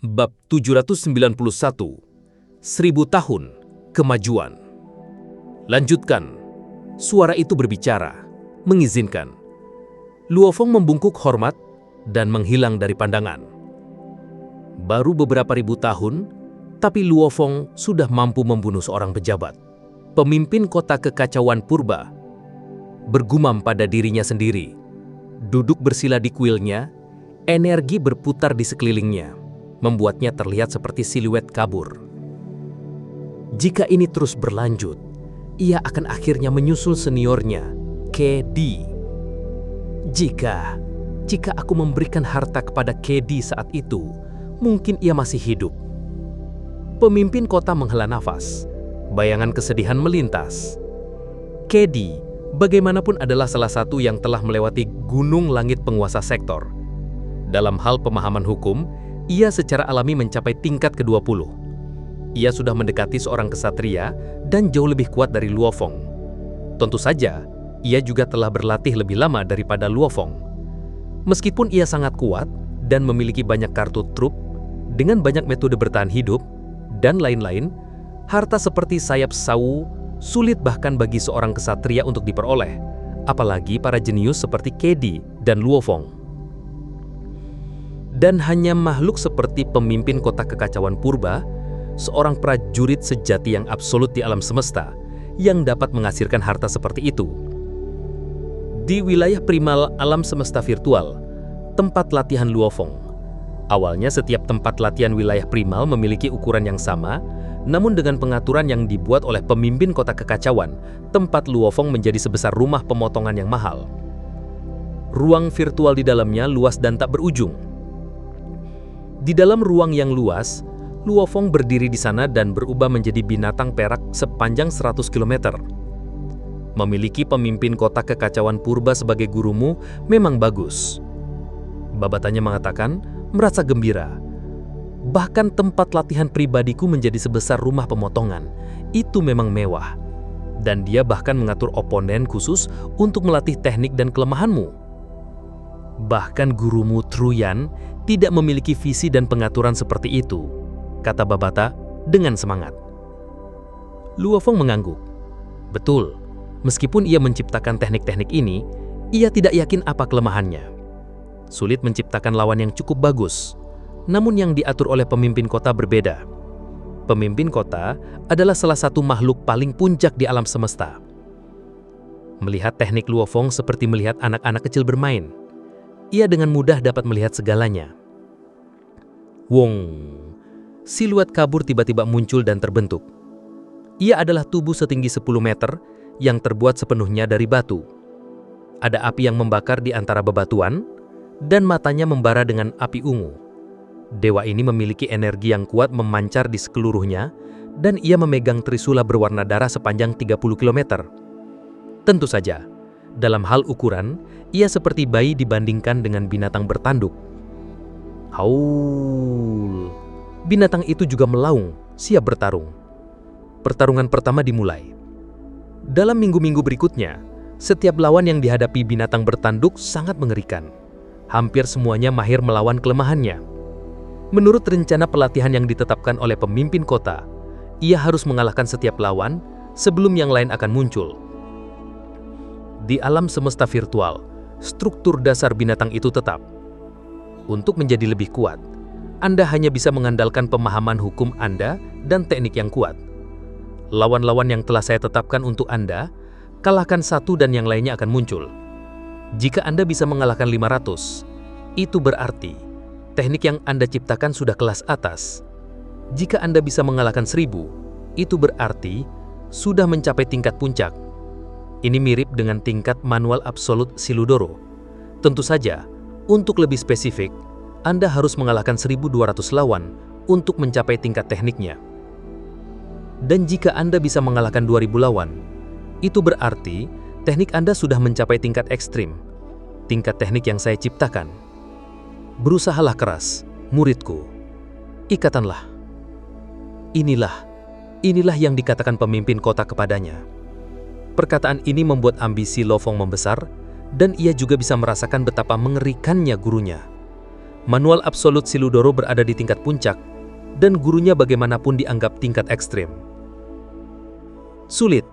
Bab 791, 1000 tahun kemajuan. Lanjutkan. Suara itu berbicara, mengizinkan. Luofeng membungkuk hormat dan menghilang dari pandangan. Baru beberapa ribu tahun, tapi Luofeng sudah mampu membunuh seorang pejabat. Pemimpin kota kekacauan purba bergumam pada dirinya sendiri. Duduk bersila di kuilnya, energi berputar di sekelilingnya, membuatnya terlihat seperti siluet kabur. Jika ini terus berlanjut, ia akan akhirnya menyusul seniornya, Kedi. Jika aku memberikan harta kepada Kedi saat itu, mungkin ia masih hidup. Pemimpin kota menghela nafas. Bayangan kesedihan melintas. Kedi, bagaimanapun adalah salah satu yang telah melewati gunung langit penguasa sektor. Dalam hal pemahaman hukum, ia secara alami mencapai tingkat ke-20. Ia sudah mendekati seorang kesatria dan jauh lebih kuat dari Luofeng. Tentu saja, ia juga telah berlatih lebih lama daripada Luofeng. Meskipun ia sangat kuat dan memiliki banyak kartu truf, dengan banyak metode bertahan hidup, dan lain-lain, harta seperti sayap sawu sulit bahkan bagi seorang kesatria untuk diperoleh, apalagi para jenius seperti Kedi dan Luofeng. Dan hanya makhluk seperti pemimpin kota kekacauan purba, seorang prajurit sejati yang absolut di alam semesta, yang dapat menghasilkan harta seperti itu. Di wilayah primal alam semesta virtual, tempat latihan Luofeng. Awalnya setiap tempat latihan wilayah primal memiliki ukuran yang sama, namun dengan pengaturan yang dibuat oleh pemimpin kota kekacauan, tempat Luofeng menjadi sebesar rumah pemotongan yang mahal. Ruang virtual di dalamnya luas dan tak berujung. Di dalam ruang yang luas, Luofeng berdiri di sana dan berubah menjadi binatang perak sepanjang 100 km. Memiliki pemimpin kota kekacauan purba sebagai gurumu memang bagus. Babatannya mengatakan, merasa gembira. Bahkan tempat latihan pribadiku menjadi sebesar rumah pemotongan. Itu memang mewah. Dan dia bahkan mengatur oponen khusus untuk melatih teknik dan kelemahanmu. Bahkan gurumu Truyan tidak memiliki visi dan pengaturan seperti itu, kata Babata dengan semangat. Luofeng mengangguk. Betul, meskipun ia menciptakan teknik-teknik ini, ia tidak yakin apa kelemahannya. Sulit menciptakan lawan yang cukup bagus, namun yang diatur oleh pemimpin kota berbeda. Pemimpin kota adalah salah satu makhluk paling puncak di alam semesta. Melihat teknik Luofeng seperti melihat anak-anak kecil bermain. Ia dengan mudah dapat melihat segalanya. Wong, siluet kabur tiba-tiba muncul dan terbentuk. Ia adalah tubuh setinggi 10 meter yang terbuat sepenuhnya dari batu. Ada api yang membakar di antara bebatuan, dan matanya membara dengan api ungu. Dewa ini memiliki energi yang kuat memancar di seluruhnya, dan ia memegang trisula berwarna darah sepanjang 30 km. Tentu saja, dalam hal ukuran, ia seperti bayi dibandingkan dengan binatang bertanduk. Haul! Binatang itu juga melaung, siap bertarung. Pertarungan pertama dimulai. Dalam minggu-minggu berikutnya, setiap lawan yang dihadapi binatang bertanduk sangat mengerikan. Hampir semuanya mahir melawan kelemahannya. Menurut rencana pelatihan yang ditetapkan oleh pemimpin kota, ia harus mengalahkan setiap lawan sebelum yang lain akan muncul. Di alam semesta virtual, struktur dasar binatang itu tetap. Untuk menjadi lebih kuat, Anda hanya bisa mengandalkan pemahaman hukum Anda dan teknik yang kuat. Lawan-lawan yang telah saya tetapkan untuk Anda, kalahkan satu dan yang lainnya akan muncul. Jika Anda bisa mengalahkan 500, itu berarti teknik yang Anda ciptakan sudah kelas atas. Jika Anda bisa mengalahkan 1000, itu berarti sudah mencapai tingkat puncak. Ini mirip dengan tingkat manual absolut Siludoro. Tentu saja, untuk lebih spesifik, Anda harus mengalahkan 1200 lawan untuk mencapai tingkat tekniknya. Dan jika Anda bisa mengalahkan 2000 lawan, itu berarti teknik Anda sudah mencapai tingkat ekstrim, tingkat teknik yang saya ciptakan. Berusahalah keras, muridku. Ikatanlah. Inilah yang dikatakan pemimpin kota kepadanya. Perkataan ini membuat ambisi Luofeng membesar, dan ia juga bisa merasakan betapa mengerikannya gurunya. Manual absolut Siludoro berada di tingkat puncak, dan gurunya bagaimanapun dianggap tingkat ekstrim. Sulit.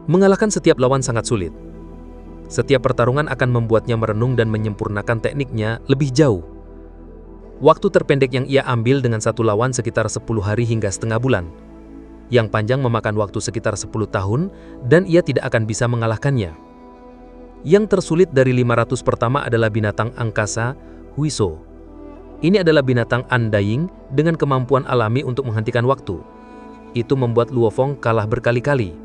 Mengalahkan setiap lawan sangat sulit. Setiap pertarungan akan membuatnya merenung dan menyempurnakan tekniknya lebih jauh. Waktu terpendek yang ia ambil dengan satu lawan sekitar 10 hari hingga setengah bulan. Yang panjang memakan waktu sekitar 10 tahun, dan ia tidak akan bisa mengalahkannya. Yang tersulit dari 500 pertama adalah binatang angkasa, Huiso. Ini adalah binatang undying dengan kemampuan alami untuk menghentikan waktu. Itu membuat Luo Feng kalah berkali-kali.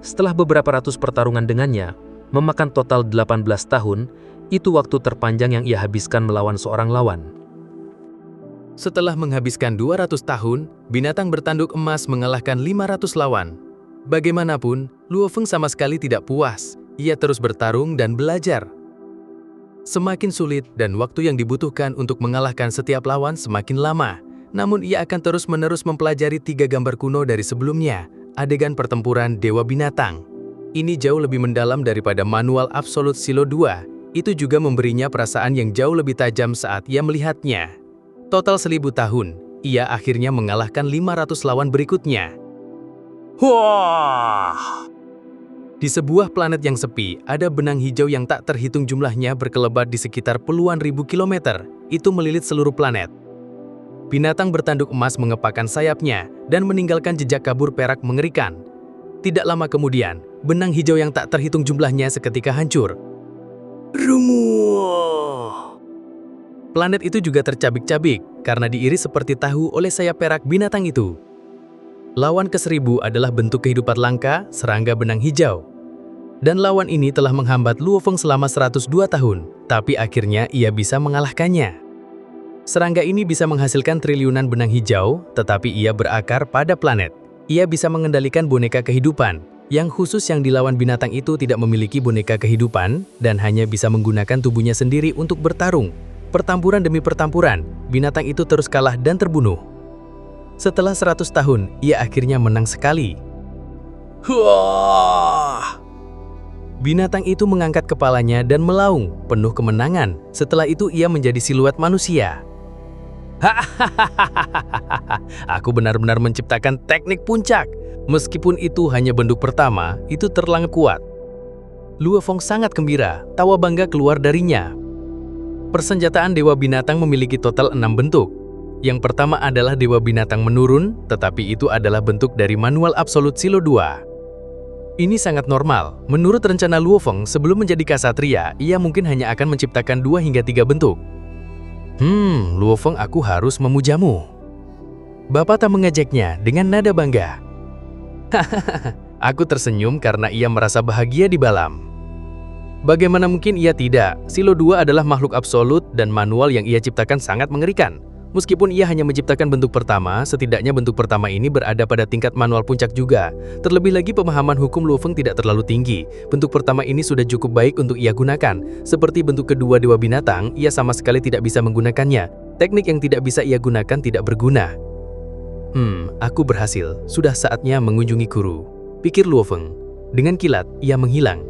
Setelah beberapa ratus pertarungan dengannya, memakan total 18 tahun, itu waktu terpanjang yang ia habiskan melawan seorang lawan. Setelah menghabiskan 200 tahun, binatang bertanduk emas mengalahkan 500 lawan. Bagaimanapun, Luo Feng sama sekali tidak puas. Ia terus bertarung dan belajar. Semakin sulit dan waktu yang dibutuhkan untuk mengalahkan setiap lawan semakin lama. Namun ia akan terus-menerus mempelajari 3 gambar kuno dari sebelumnya, adegan pertempuran Dewa Binatang. Ini jauh lebih mendalam daripada manual absolut Silo 2. Itu juga memberinya perasaan yang jauh lebih tajam saat ia melihatnya. Total 1000 tahun, ia akhirnya mengalahkan 500 lawan berikutnya. Wah! Di sebuah planet yang sepi, ada benang hijau yang tak terhitung jumlahnya berkelebat di sekitar puluhan ribu kilometer. Itu melilit seluruh planet. Binatang bertanduk emas mengepakkan sayapnya dan meninggalkan jejak kabur perak mengerikan. Tidak lama kemudian, benang hijau yang tak terhitung jumlahnya seketika hancur. Rumuh! Planet itu juga tercabik-cabik karena diiris seperti tahu oleh sayap perak binatang itu. Lawan ke-1000 adalah bentuk kehidupan langka, serangga benang hijau. Dan lawan ini telah menghambat Luo Feng selama 102 tahun, tapi akhirnya ia bisa mengalahkannya. Serangga ini bisa menghasilkan triliunan benang hijau, tetapi ia berakar pada planet. Ia bisa mengendalikan boneka kehidupan. Yang khusus yang dilawan binatang itu tidak memiliki boneka kehidupan dan hanya bisa menggunakan tubuhnya sendiri untuk bertarung. Pertempuran demi pertempuran, binatang itu terus kalah dan terbunuh. Setelah 100 tahun, ia akhirnya menang sekali. Wah! Binatang itu mengangkat kepalanya dan melaung, penuh kemenangan. Setelah itu ia menjadi siluet manusia. Aku benar-benar menciptakan teknik puncak. Meskipun itu hanya bentuk pertama, itu terlalu kuat. Luo Feng sangat gembira, tawa bangga keluar darinya. Persenjataan Dewa Binatang memiliki total 6 bentuk. Yang pertama adalah Dewa Binatang menurun, tetapi itu adalah bentuk dari manual absolut Silo 2. Ini sangat normal. Menurut rencana Luo Feng, sebelum menjadi Ksatria, ia mungkin hanya akan menciptakan 2 hingga 3 bentuk. Luo Feng, aku harus memujamu. Bapak tak mengejeknya dengan nada bangga. Aku tersenyum karena ia merasa bahagia di dalam. Bagaimana mungkin ia tidak? Silo 2 adalah makhluk absolut dan manual yang ia ciptakan sangat mengerikan. Meskipun ia hanya menciptakan bentuk pertama, setidaknya bentuk pertama ini berada pada tingkat manual puncak juga. Terlebih lagi pemahaman hukum Luo Feng tidak terlalu tinggi. Bentuk pertama ini sudah cukup baik untuk ia gunakan. Seperti bentuk kedua Dewa Binatang, ia sama sekali tidak bisa menggunakannya. Teknik yang tidak bisa ia gunakan tidak berguna. Aku berhasil. Sudah saatnya mengunjungi guru, pikir Luo Feng. Dengan kilat, ia menghilang.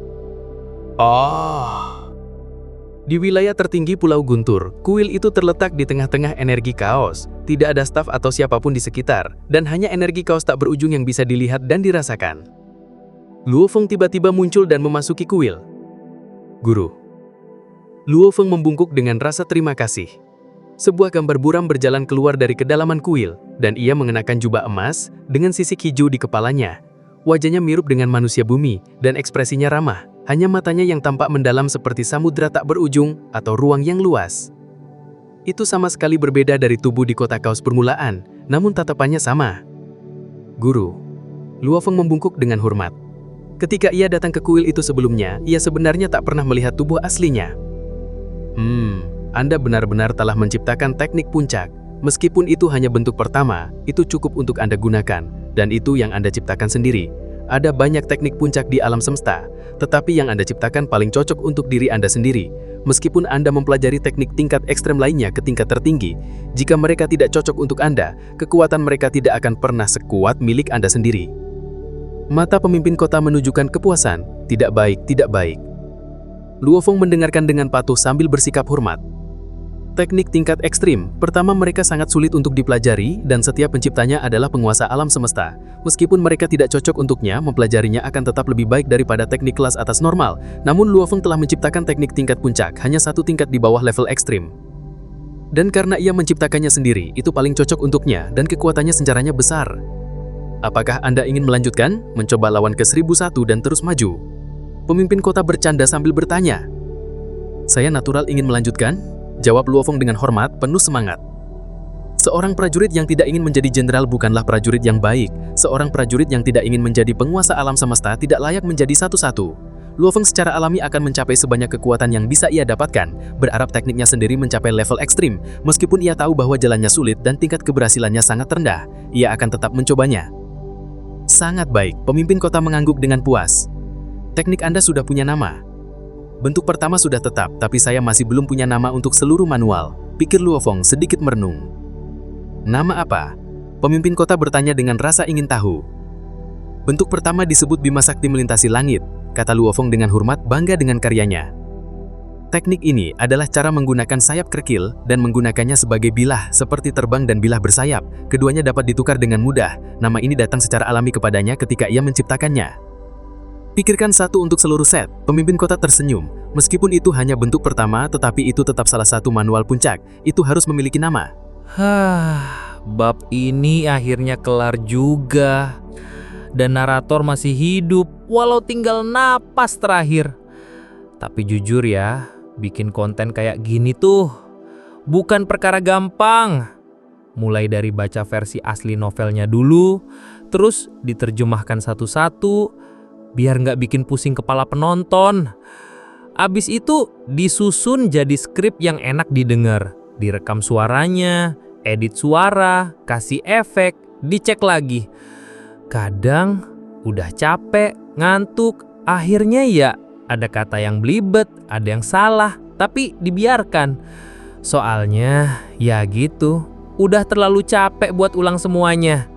Di wilayah tertinggi Pulau Guntur, kuil itu terletak di tengah-tengah energi kaos. Tidak ada staf atau siapapun di sekitar, dan hanya energi kaos tak berujung yang bisa dilihat dan dirasakan. Luo Feng tiba-tiba muncul dan memasuki kuil. Guru. Luo Feng membungkuk dengan rasa terima kasih. Sebuah gambar buram berjalan keluar dari kedalaman kuil, dan ia mengenakan jubah emas dengan sisik hijau di kepalanya. Wajahnya mirip dengan manusia bumi, dan ekspresinya ramah. Hanya matanya yang tampak mendalam seperti samudra tak berujung atau ruang yang luas. Itu sama sekali berbeda dari tubuh di kota kaos permulaan, namun tatapannya sama. Guru. Luo Feng membungkuk dengan hormat. Ketika ia datang ke kuil itu sebelumnya, ia sebenarnya tak pernah melihat tubuh aslinya. Anda benar-benar telah menciptakan teknik puncak. Meskipun itu hanya bentuk pertama, itu cukup untuk Anda gunakan, dan itu yang Anda ciptakan sendiri. Ada banyak teknik puncak di alam semesta, tetapi yang Anda ciptakan paling cocok untuk diri Anda sendiri. Meskipun Anda mempelajari teknik tingkat ekstrem lainnya ke tingkat tertinggi, jika mereka tidak cocok untuk Anda, kekuatan mereka tidak akan pernah sekuat milik Anda sendiri. Mata pemimpin kota menunjukkan kepuasan. Tidak baik, tidak baik. Luo Feng mendengarkan dengan patuh sambil bersikap hormat. Teknik tingkat ekstrim, pertama mereka sangat sulit untuk dipelajari dan setiap penciptanya adalah penguasa alam semesta. Meskipun mereka tidak cocok untuknya, mempelajarinya akan tetap lebih baik daripada teknik kelas atas normal. Namun Luo Feng telah menciptakan teknik tingkat puncak, hanya satu tingkat di bawah level ekstrim. Dan karena ia menciptakannya sendiri, itu paling cocok untuknya dan kekuatannya senjaranya besar. Apakah Anda ingin melanjutkan, mencoba lawan ke 1001 dan terus maju? Pemimpin kota bercanda sambil bertanya. Saya natural ingin melanjutkan, jawab Luo Feng dengan hormat, penuh semangat. Seorang prajurit yang tidak ingin menjadi jenderal bukanlah prajurit yang baik. Seorang prajurit yang tidak ingin menjadi penguasa alam semesta tidak layak menjadi satu-satu. Luo Feng secara alami akan mencapai sebanyak kekuatan yang bisa ia dapatkan, berharap tekniknya sendiri mencapai level ekstrim. Meskipun ia tahu bahwa jalannya sulit dan tingkat keberhasilannya sangat rendah, ia akan tetap mencobanya. Sangat baik, pemimpin kota mengangguk dengan puas. Teknik Anda sudah punya nama. Bentuk pertama sudah tetap, tapi saya masih belum punya nama untuk seluruh manual, pikir Luo Feng sedikit merenung. Nama apa? Pemimpin kota bertanya dengan rasa ingin tahu. Bentuk pertama disebut Bima Sakti Melintasi Langit, kata Luo Feng dengan hormat bangga dengan karyanya. Teknik ini adalah cara menggunakan sayap kerkil dan menggunakannya sebagai bilah seperti terbang dan bilah bersayap. Keduanya dapat ditukar dengan mudah. Nama ini datang secara alami kepadanya ketika ia menciptakannya. Pikirkan satu untuk seluruh set, pemimpin kota tersenyum. Meskipun itu hanya bentuk pertama, tetapi itu tetap salah satu manual puncak. Itu harus memiliki nama. Bab ini akhirnya kelar juga. Dan narator masih hidup, walau tinggal napas terakhir. Tapi jujur ya, bikin konten kayak gini tuh bukan perkara gampang. Mulai dari baca versi asli novelnya dulu, terus diterjemahkan satu-satu, biar nggak bikin pusing kepala penonton. Abis itu disusun jadi skrip yang enak didengar, direkam suaranya, edit suara, kasih efek, dicek lagi. Kadang udah capek, ngantuk, akhirnya ya ada kata yang belibet, ada yang salah, tapi dibiarkan. Soalnya ya gitu, udah terlalu capek buat ulang semuanya.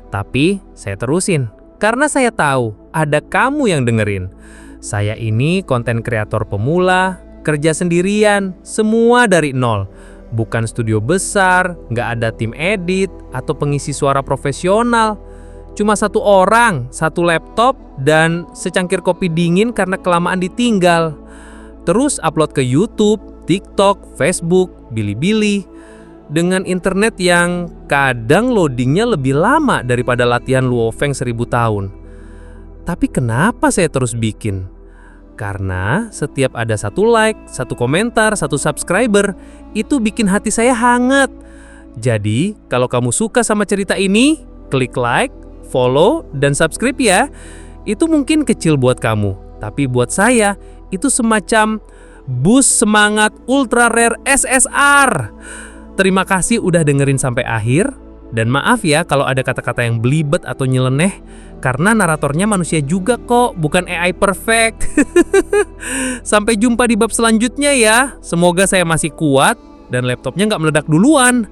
Tapi saya terusin, karena saya tahu ada kamu yang dengerin. Saya ini konten kreator pemula, kerja sendirian, semua dari nol. Bukan studio besar, nggak ada tim edit atau pengisi suara profesional. Cuma satu orang, satu laptop, dan secangkir kopi dingin karena kelamaan ditinggal. Terus upload ke YouTube, TikTok, Facebook, Bilibili. Dengan internet yang kadang loadingnya lebih lama daripada latihan Luo Feng 1000 tahun. Tapi kenapa saya terus bikin? Karena setiap ada satu like, satu komentar, satu subscriber, itu bikin hati saya hangat. Jadi, kalau kamu suka sama cerita ini, klik like, follow, dan subscribe ya. Itu mungkin kecil buat kamu, tapi buat saya, itu semacam boost semangat ultra rare SSR. Terima kasih udah dengerin sampai akhir. Dan maaf ya kalau ada kata-kata yang belibet atau nyeleneh, karena naratornya manusia juga kok, bukan AI perfect. Sampai jumpa di bab selanjutnya ya. Semoga saya masih kuat dan laptopnya nggak meledak duluan.